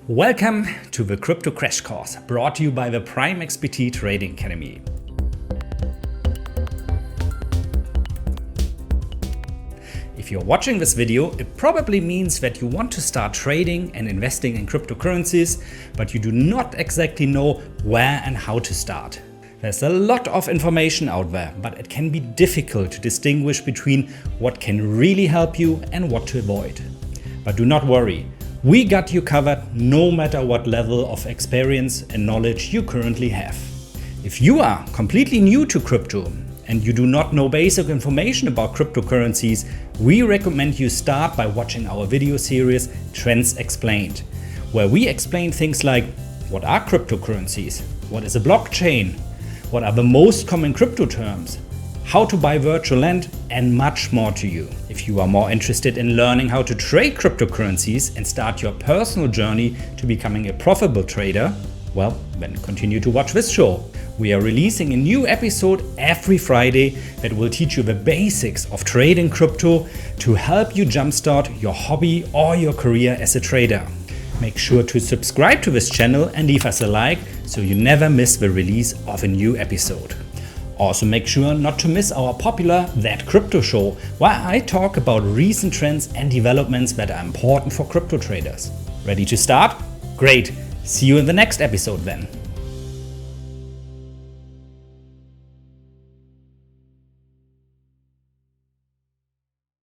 Welcome to the Crypto Crash Course, brought to you by the PrimeXBT Trading Academy. If you're watching this video, it probably means that you want to start trading and investing in cryptocurrencies, but you do not exactly know where and how to start. There's a lot of information out there, but it can be difficult to distinguish between what can really help you and what to avoid. But do not worry. We got you covered no matter what level of experience and knowledge you currently have. If you are completely new to crypto and you do not know basic information about cryptocurrencies, we recommend you start by watching our video series Trends Explained, where we explain things like what are cryptocurrencies, what is a blockchain, what are the most common crypto terms, how to buy virtual land, and much more to you. If you are more interested in learning how to trade cryptocurrencies and start your personal journey to becoming a profitable trader, well, then continue to watch this show. We are releasing a new episode every Friday that will teach you the basics of trading crypto to help you jumpstart your hobby or your career as a trader. Make sure to subscribe to this channel and leave us a like so you never miss the release of a new episode. Also make sure not to miss our popular That Crypto Show, where I talk about recent trends and developments that are important for crypto traders. Ready to start? Great! See you in the next episode then.